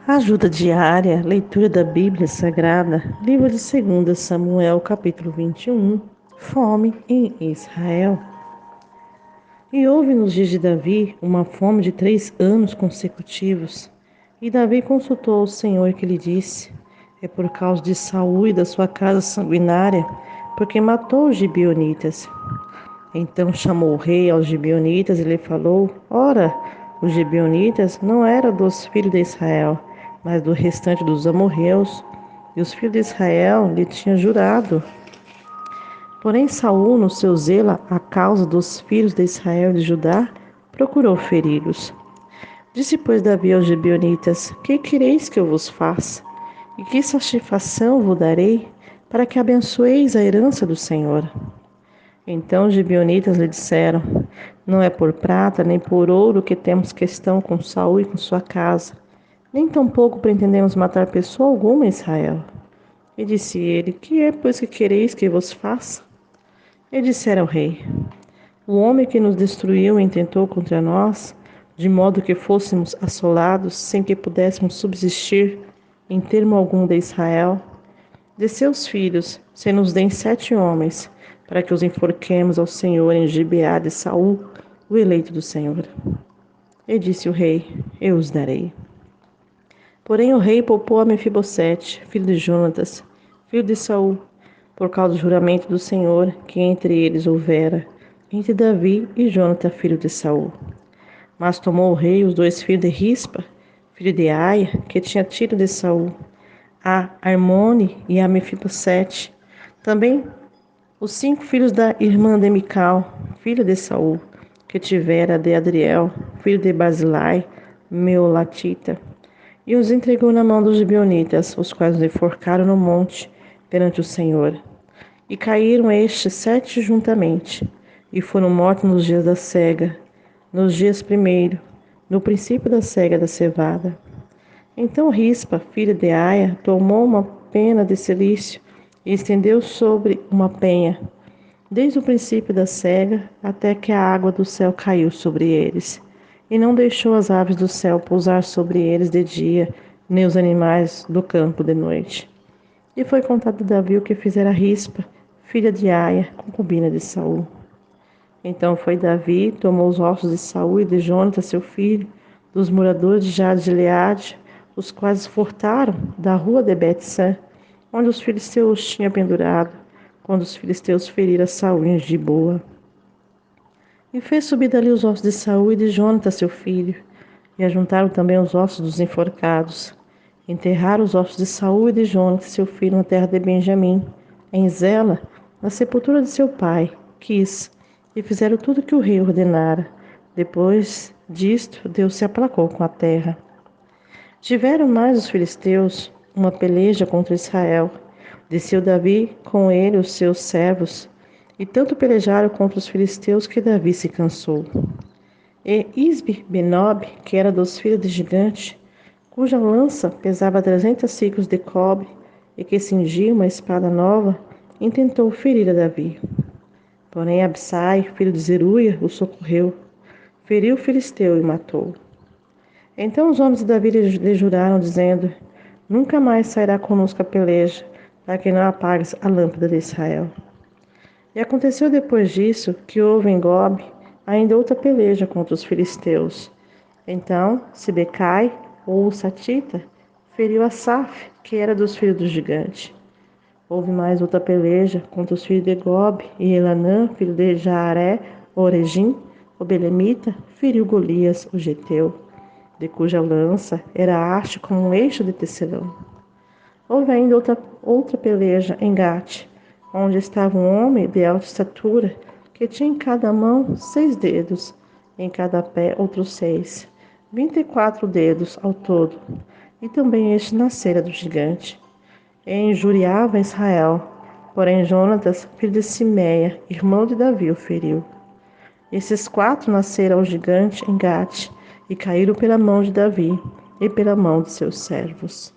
Ajuda diária, leitura da Bíblia Sagrada, livro de 2 Samuel, capítulo 21, fome em Israel. E houve nos dias de Davi uma fome de 3 anos consecutivos. E Davi consultou o Senhor que lhe disse: é por causa de Saul e da sua casa sanguinária, porque matou os gibeonitas. Então chamou o rei aos gibeonitas e lhe falou: ora, os gibeonitas não eram dos filhos de Israel, mas do restante dos amorreus, e os filhos de Israel lhe tinham jurado. Porém Saul, no seu zelo à causa dos filhos de Israel e de Judá, procurou feri-los. Disse, pois, Davi aos gibeonitas: que quereis que eu vos faça? E que satisfação vos darei, para que abençoeis a herança do Senhor? Então os gibeonitas lhe disseram: não é por prata nem por ouro que temos questão com Saul e com sua casa, nem tampouco pretendemos matar pessoa alguma em Israel. E disse ele: que é, pois, que quereis que vos faça? E disseram ao rei: o homem que nos destruiu e intentou contra nós, de modo que fôssemos assolados, sem que pudéssemos subsistir em termo algum de Israel, de seus filhos, se nos deem 7 homens, para que os enforquemos ao Senhor em Gibeá de Saul, o eleito do Senhor. E disse o rei: eu os darei. Porém o rei poupou a Mefibosete, filho de Jonatas, filho de Saul, por causa do juramento do Senhor que entre eles houvera, entre Davi e Jonatas, filho de Saul. Mas tomou o rei os 2 filhos de Rispa, filho de Aia, que tinha tido de Saul, a Armone e a Mefibosete, também os 5 filhos da irmã de Mical, filha de Saul, que tivera de Adriel, filho de Barzilai, Meolatita, e os entregou na mão dos gibeonitas, os quais os enforcaram no monte perante o Senhor. E caíram estes 7 juntamente, e foram mortos nos dias da cega, nos dias primeiro, no princípio da cega da cevada. Então Rispa, filha de Aia, tomou uma pena de cilício e estendeu sobre uma penha, desde o princípio da cega até que a água do céu caiu sobre eles, e não deixou as aves do céu pousar sobre eles de dia, nem os animais do campo de noite. E foi contado a Davi o que fizera Rispa, filha de Aia, concubina de Saul. Então foi Davi, tomou os ossos de Saul e de Jonatas, seu filho, dos moradores de Jades de Gileade, os quais furtaram da rua de Bet-san, onde os filisteus tinham pendurado, quando os filisteus feriram Saul em Giboa. E fez subir dali os ossos de Saul e de Jonatas, seu filho, e ajuntaram também os ossos dos enforcados. Enterraram os ossos de Saul e de Jonatas, seu filho, na terra de Benjamim, em Zela, na sepultura de seu pai, Quis, e fizeram tudo o que o rei ordenara. Depois disto, Deus se aplacou com a terra. Tiveram mais os filisteus uma peleja contra Israel. Desceu Davi com ele os seus servos, e tanto pelejaram contra os filisteus que Davi se cansou. E Isbi-Benob, que era dos filhos de Gigante, cuja lança pesava 300 siclos de cobre e que cingia uma espada nova, intentou ferir a Davi. Porém Absai, filho de Zeruia, o socorreu, feriu o filisteu e matou. Então os homens de Davi lhe juraram, dizendo: nunca mais sairá conosco a peleja, para que não apagues a lâmpada de Israel. E aconteceu depois disso que houve em Gobe ainda outra peleja contra os filisteus. Então Sibecai, ou Satita, feriu Asaf, que era dos filhos do gigante. Houve mais outra peleja contra os filhos de Gobe, e Elanã, filho de Jaaré, Orejim, o belemita, feriu Golias, o geteu, de cuja lança era haste como um eixo de tecelão. Houve ainda outra peleja em Gate, onde estava um homem de alta estatura, que tinha em cada mão 6 dedos, em cada pé outros 6, 24 dedos ao todo, e também este nascera do gigante. E injuriava Israel, porém Jonatas, filho de Simeia, irmão de Davi, o feriu. Esses 4 nasceram ao gigante em Gate, e caíram pela mão de Davi e pela mão de seus servos.